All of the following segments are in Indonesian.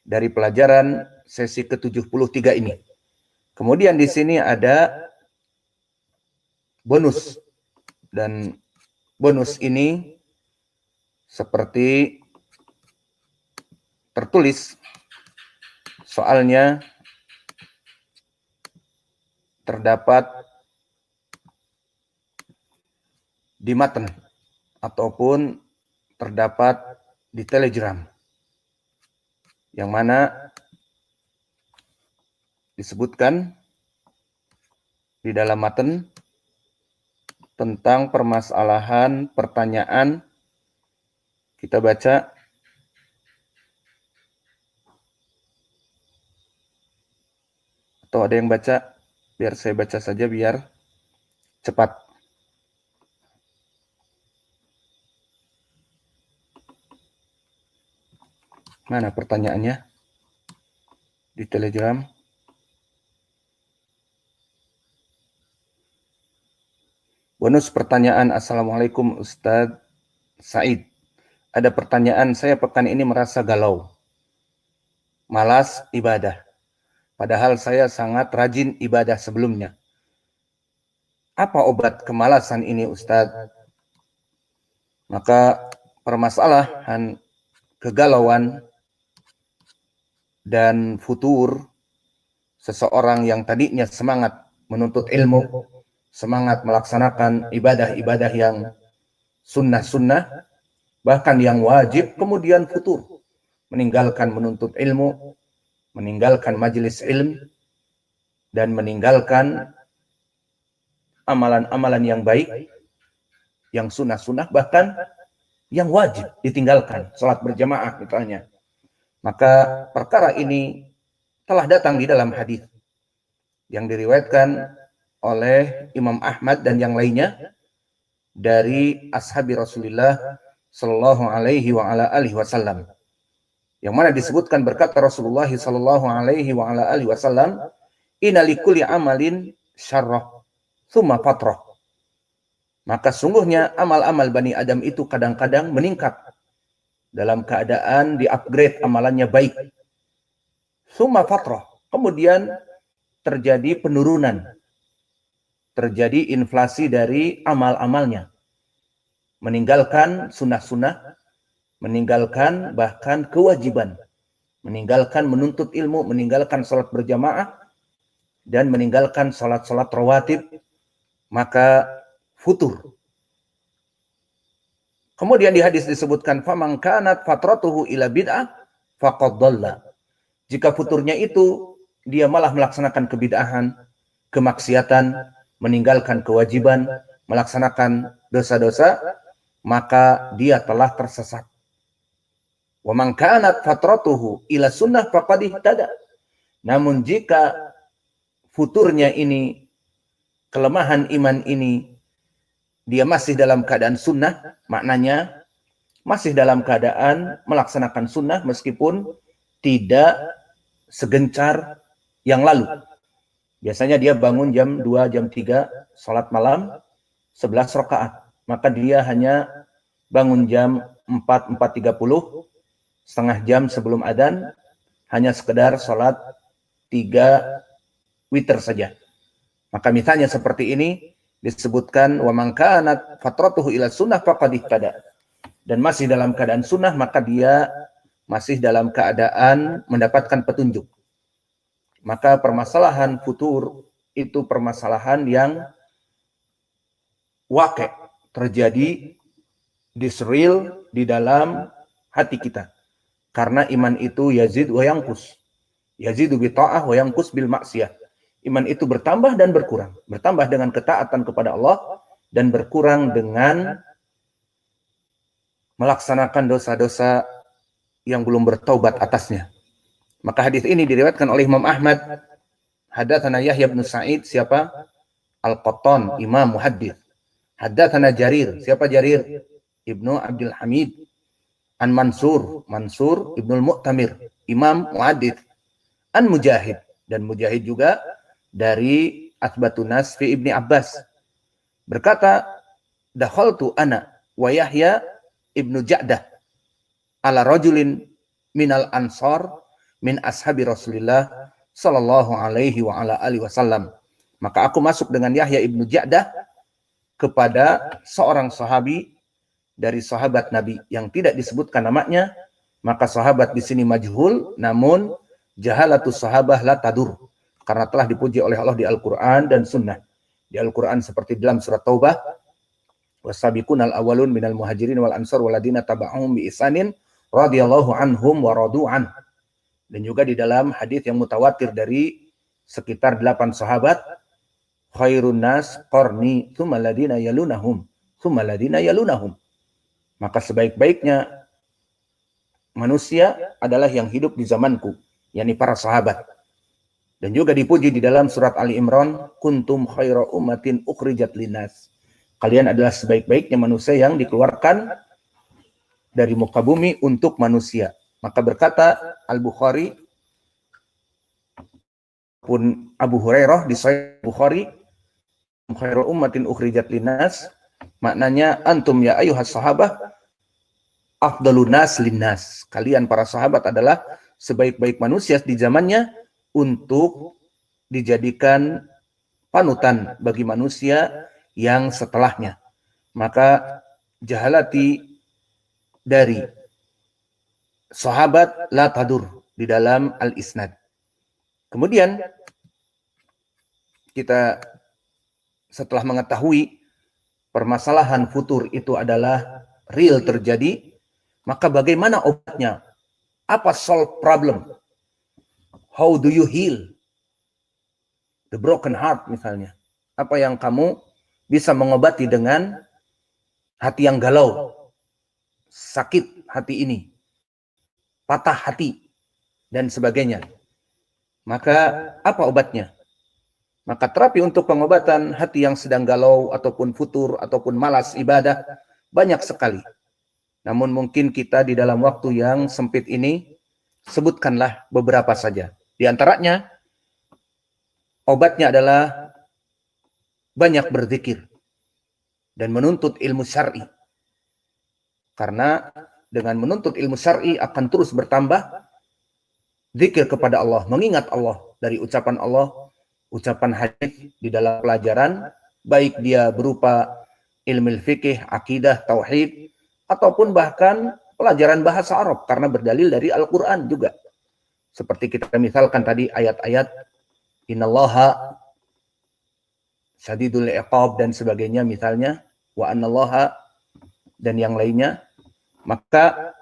dari pelajaran sesi ke-73 ini. Kemudian di sini ada bonus, dan bonus ini seperti tertulis soalnya terdapat di matan ataupun terdapat di Telegram, yang mana disebutkan di dalam matan tentang permasalahan pertanyaan. Kita baca. Atau ada yang baca? Biar saya baca saja biar cepat. Mana pertanyaannya? Di Telegram. Bonus pertanyaan. Assalamualaikum Ustadz Said. Ada pertanyaan, saya pekan ini merasa galau, malas ibadah. Padahal saya sangat rajin ibadah sebelumnya. Apa obat kemalasan ini Ustadz? Maka permasalahan kegalauan dan futur seseorang yang tadinya semangat menuntut ilmu, semangat melaksanakan ibadah-ibadah yang sunnah-sunnah, bahkan yang wajib, kemudian futur, meninggalkan menuntut ilmu, meninggalkan majelis ilmu, dan meninggalkan amalan-amalan yang baik, yang sunnah-sunnah, bahkan yang wajib ditinggalkan, sholat berjamaah misalnya. Maka perkara ini telah datang di dalam hadis yang diriwayatkan oleh Imam Ahmad dan yang lainnya dari ashabi Rasulullah sallallahu alaihi wa ala alihi wasallam, yang mana disebutkan berkata Rasulullah sallallahu alaihi wa ala alihi wasallam, inna likulli amalin syarrah tsumma fatrah. Maka sungguhnya amal-amal Bani Adam itu kadang-kadang meningkat dalam keadaan di-upgrade amalannya baik. Tsumma fatrah, kemudian terjadi penurunan, terjadi inflasi dari amal-amalnya, meninggalkan sunnah-sunnah, meninggalkan bahkan kewajiban, meninggalkan menuntut ilmu, meninggalkan sholat berjamaah, dan meninggalkan sholat-sholat rawatib, maka futur. Kemudian di hadis disebutkan, faman kanat fatratuhu ila bid'ah faqad dhalla. Jika futurnya itu dia malah melaksanakan kebid'ahan, kemaksiatan, meninggalkan kewajiban, melaksanakan dosa-dosa, maka dia telah tersesat. Wa man kanat fatratuhu ila sunnah faqad ihtada. Namun jika futurnya ini, kelemahan iman ini, dia masih dalam keadaan sunnah, maknanya masih dalam keadaan melaksanakan sunnah meskipun tidak segencar yang lalu. Biasanya dia bangun jam 2, jam 3, sholat malam 11 rakaat. Maka dia hanya bangun jam 4, 4.30, setengah jam sebelum adzan, hanya sekedar sholat 3 witir saja. Maka misalnya seperti ini disebutkan, wa man kanat fatratuhu ila sunnah faqad ihtada. Dan masih dalam keadaan sunnah, maka dia masih dalam keadaan mendapatkan petunjuk. Maka permasalahan futur itu permasalahan yang waqi', terjadi disreal di dalam hati kita. Karena iman itu yazid wa yanqus. Yazidu bi ta'ah wa yanqus bil maksiyah. Iman itu bertambah dan berkurang. Bertambah dengan ketaatan kepada Allah dan berkurang dengan melaksanakan dosa-dosa yang belum bertaubat atasnya. Maka hadis ini diriwayatkan oleh Imam Ahmad. Hadatsana Yahya bin Sa'id, siapa? Al-Qattan, Imam Muhaddits. Hadatsana Jarir, siapa Jarir? Ibnu Abdul Hamid. An Mansur, Mansur Ibnul Mu'tamir, Imam Muhaddits. An Mujahid, dan Mujahid juga dari Athbatun Nas fi Ibni Abbas. Berkata, dakhaltu ana wa Yahya Ibnu Ja'dah ala rajulin minal ansar min ashabi Rasulillah sallallahu alaihi wa ala alihi wasallam. Maka aku masuk dengan Yahya ibnu Ja'dah kepada seorang sahabi dari sahabat Nabi yang tidak disebutkan namanya. Maka sahabat di sini majhul, namun jahalatus sahabah la tadur, karena telah dipuji oleh Allah di Al-Quran dan Sunnah. Di Al-Quran seperti dalam surat Taubah, wasabiqunal awwalun minal muhajirin wal ansar waladina taba'ahum bi ihsanin radhiyallahu anhum wa radu'an. Dan juga di dalam hadis yang mutawatir dari sekitar 8 sahabat, khairun nas qarni tsumma ladina yalunahum tsumma ladina yalunahum. Maka sebaik-baiknya manusia adalah yang hidup di zamanku, yakni para sahabat. Dan juga dipuji di dalam surat Ali Imran, kuntum khaira ummatin ukhrijat linnas. Kalian adalah sebaik-baiknya manusia yang dikeluarkan dari muka bumi untuk manusia. Maka berkata Al-Bukhari pun Abu Hurairah di Sahih Bukhari, khairu ummatin ukhrijat linnas, maknanya antum ya ayyuhas sahabah afdalun nas linnas. Kalian para sahabat adalah sebaik-baik manusia di zamannya untuk dijadikan panutan bagi manusia yang setelahnya. Maka jahalati dari sahabat la tadur di dalam al-isnad. Kemudian kita setelah mengetahui permasalahan futur itu adalah real terjadi, maka bagaimana obatnya? Apa solve problem? How do you heal the broken heart misalnya? Apa yang kamu bisa mengobati dengan hati yang galau, sakit hati ini, patah hati, dan sebagainya. Maka apa obatnya? Maka terapi untuk pengobatan hati yang sedang galau, ataupun futur, ataupun malas ibadah, banyak sekali. Namun mungkin kita di dalam waktu yang sempit ini, sebutkanlah beberapa saja. Di antaranya, obatnya adalah banyak berzikir dan menuntut ilmu syar'i. Karena dengan menuntut ilmu syar'i akan terus bertambah zikir kepada Allah, mengingat Allah dari ucapan Allah, ucapan hadis di dalam pelajaran, baik dia berupa ilmu fikih, akidah, tauhid, ataupun bahkan pelajaran bahasa Arab karena berdalil dari Al-Quran juga. Seperti kita misalkan tadi ayat-ayat innallaha syadidul iqab dan sebagainya misalnya, wa annallaha dan yang lainnya. Maka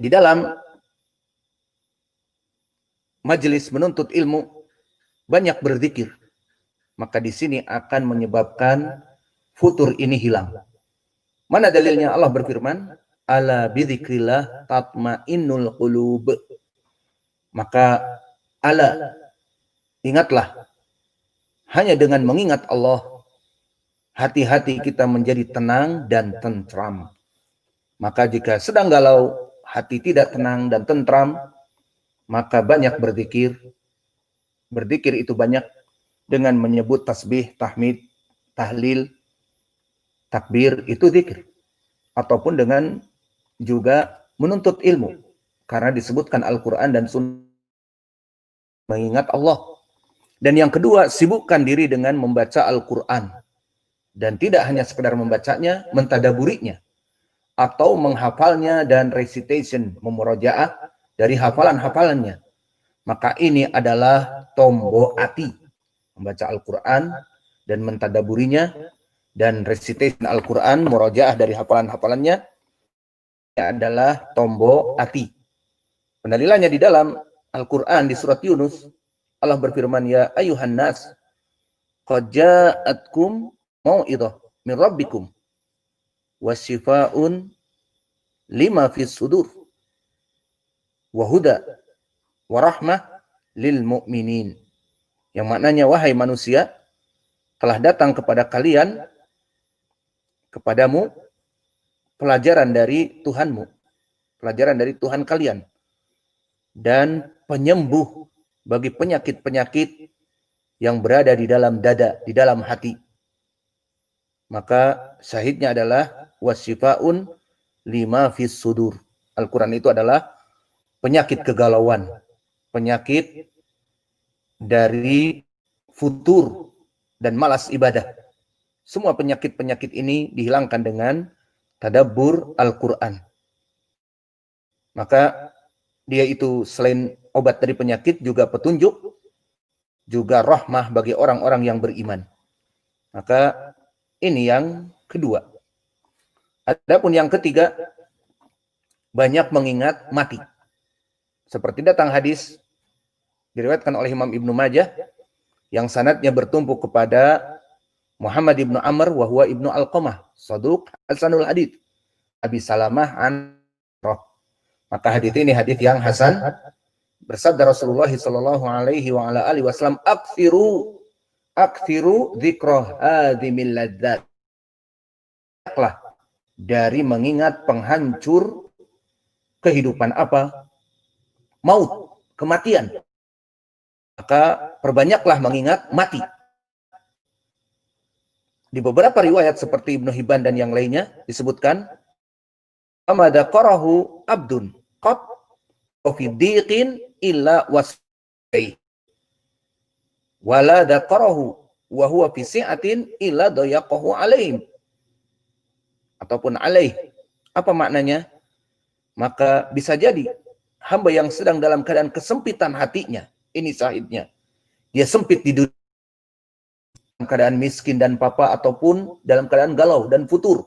di dalam majelis menuntut ilmu banyak berzikir, maka di sini akan menyebabkan futur ini hilang. Mana dalilnya? Allah berfirman, ala bidzikrillah tatmainnul qulub. Maka ala, ingatlah, hanya dengan mengingat Allah hati-hati kita menjadi tenang dan tentram. Maka jika sedang galau, hati tidak tenang dan tentram, maka banyak berzikir. Berzikir itu banyak dengan menyebut tasbih, tahmid, tahlil, takbir, itu zikir. Ataupun dengan juga menuntut ilmu. Karena disebutkan Al-Quran dan Sunnah mengingat Allah. Dan yang kedua, sibukkan diri dengan membaca Al-Quran. Dan tidak hanya sekedar membacanya, mentadaburinya. Atau menghafalnya dan recitation, memurojaah dari hafalan-hafalannya. Maka ini adalah tombo ati. Membaca Al-Quran dan mentadaburinya dan recitation Al-Quran, murojaah dari hafalan-hafalannya adalah tombo ati. Pendalilannya di dalam Al-Quran di surat Yunus, Allah berfirman, ya ayuhan nas, qad ja'atkum mau'idhah min rabbikum wasyifaun lima fis sudur wa huda wa rahmah lil mu'minin. Yang maknanya, wahai manusia, telah datang kepada kalian, kepadamu, pelajaran dari Tuhanmu, pelajaran dari Tuhan kalian, dan penyembuh bagi penyakit-penyakit yang berada di dalam dada, di dalam hati. Maka syahidnya adalah wasyifaun lima fis sudur. Al-Quran itu adalah penyakit kegalauan, penyakit dari futur dan malas ibadah. Semua penyakit-penyakit ini dihilangkan dengan tadabbur Al-Quran. Maka dia itu selain obat dari penyakit juga petunjuk, juga rahmah bagi orang-orang yang beriman. Maka ini yang kedua. Adapun yang ketiga, banyak mengingat mati. Seperti datang hadis diriwayatkan oleh Imam Ibnu Majah yang sanadnya bertumpu kepada Muhammad ibnu Amr wa huwa ibnu Alqamah, saduq hasanul hadits, Abi Salamah an Roh. Maka hadis ini hadis yang hasan. Bersabda Rasulullah sallallahu alaihi wa ala alihi wasallam, akthiru dzikra hadhimil ladzat. Dari mengingat penghancur kehidupan apa? Maut, kematian. Maka perbanyaklah mengingat mati. Di beberapa riwayat seperti Ibnu Hibban dan yang lainnya disebutkan, amadaqarahu abdun qad fi dhiqin illa wasai wala daqarahu wa huwa fi si'atin illa dayaqahu alaihim, ataupun alaih. Apa maknanya? Maka bisa jadi hamba yang sedang dalam keadaan kesempitan hatinya, ini syahidnya, dia sempit di dunia, dalam keadaan miskin dan papa, ataupun dalam keadaan galau dan futur,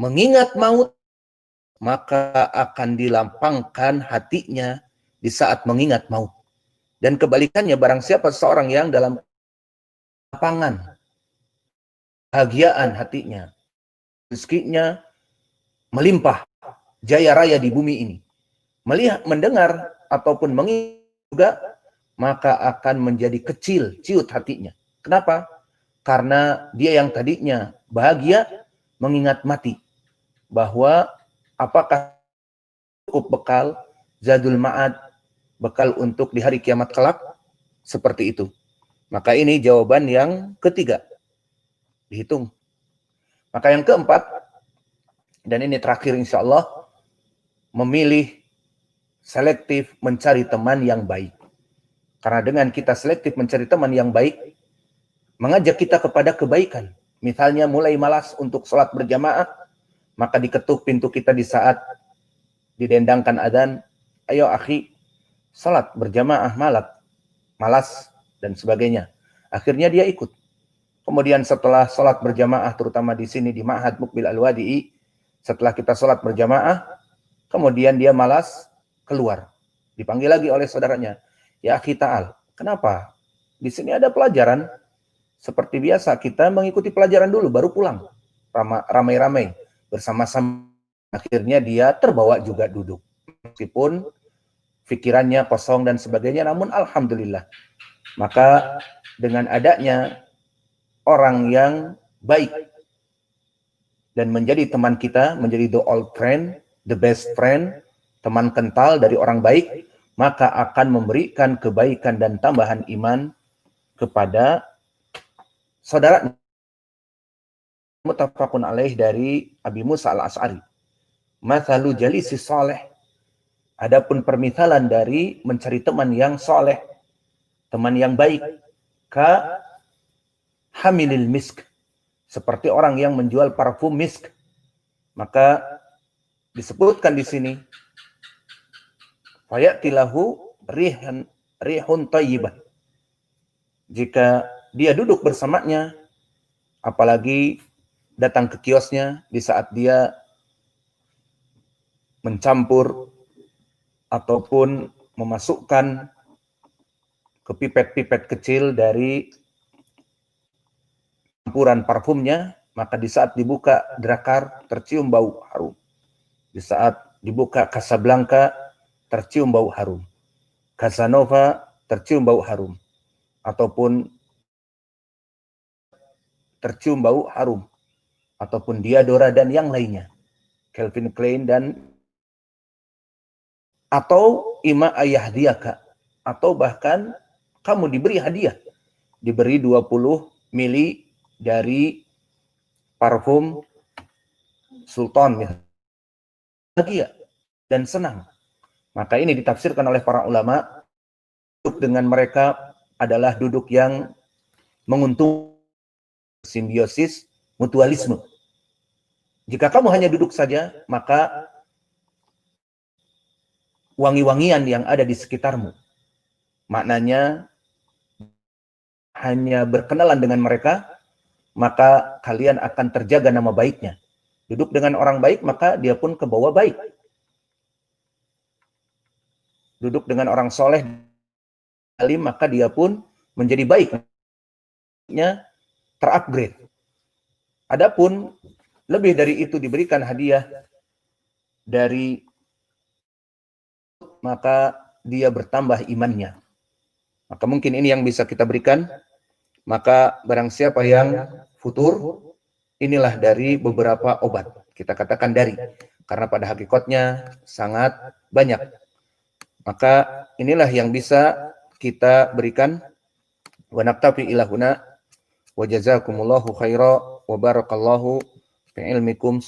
mengingat maut, maka akan dilampangkan hatinya di saat mengingat maut. Dan kebalikannya, barang siapa seorang yang dalam lapangan, bahagiaan hatinya, rezekinya melimpah, jaya raya di bumi ini, melihat, mendengar, ataupun mengingat juga, maka akan menjadi kecil, ciut hatinya. Kenapa? Karena dia yang tadinya bahagia mengingat mati, bahwa apakah cukup bekal zadul ma'ad, bekal untuk di hari kiamat kelak, seperti itu. Maka ini jawaban yang ketiga, dihitung. Maka yang keempat, dan ini terakhir insya Allah, memilih selektif mencari teman yang baik. Karena dengan kita selektif mencari teman yang baik, mengajak kita kepada kebaikan. Misalnya mulai malas untuk sholat berjamaah, maka diketuk pintu kita di saat didendangkan adzan, ayo akhi, sholat berjamaah malas, dan sebagainya. Akhirnya dia ikut. Kemudian setelah sholat berjamaah, terutama di sini di Ma'had Mukbil Al-Wadi'i, setelah kita sholat berjamaah, kemudian dia malas keluar. Dipanggil lagi oleh saudaranya, ya akhi ta'al, kenapa? Di sini ada pelajaran. Seperti biasa, kita mengikuti pelajaran dulu, baru pulang. Ramai-ramai, bersama-sama. Akhirnya dia terbawa juga duduk. Meskipun pikirannya kosong dan sebagainya, namun alhamdulillah. Maka dengan adanya orang yang baik dan menjadi teman kita, menjadi the old friend, the best friend, teman kental dari orang baik, maka akan memberikan kebaikan dan tambahan iman kepada saudara. Muttafaqun alaih dari Abi Musa al-Asy'ari. Mathalu jalisi saleh. Adapun permisalan dari mencari teman yang soleh, teman yang baik, ka hamilil misk, seperti orang yang menjual parfum misk. Maka disebutkan di sini, fayatilahu rihun thayyibah. Jika dia duduk bersamanya, apalagi datang ke kiosnya di saat dia mencampur ataupun memasukkan ke pipet-pipet kecil dari campuran parfumnya, maka di saat dibuka Drakar tercium bau harum. Di saat dibuka Casablanca tercium bau harum. Casanova tercium bau harum. Ataupun tercium bau harum. Ataupun Diadora dan yang lainnya. Calvin Klein dan atau ima ayahdiaka, atau bahkan kamu diberi hadiah, diberi 20 mili dari parfum Sultan, bahagia dan senang. Maka ini ditafsirkan oleh para ulama, duduk dengan mereka adalah duduk yang menguntungkan, simbiosis, mutualisme. Jika kamu hanya duduk saja, maka wangi-wangian yang ada di sekitarmu, maknanya hanya berkenalan dengan mereka, maka kalian akan terjaga nama baiknya. Duduk dengan orang baik, maka dia pun ke bawah baik. Duduk dengan orang soleh, alim, maka dia pun menjadi baik, terupgrade. Adapun lebih dari itu diberikan hadiah dari, maka dia bertambah imannya. Maka mungkin ini yang bisa kita berikan. Maka barang siapa yang futur, inilah dari beberapa obat. Kita katakan dari, karena pada hakikatnya sangat banyak. Maka inilah yang bisa kita berikan. Wa naktafi ila huna wa jazakumullahu khaira wa barakallahu fi ilmikum.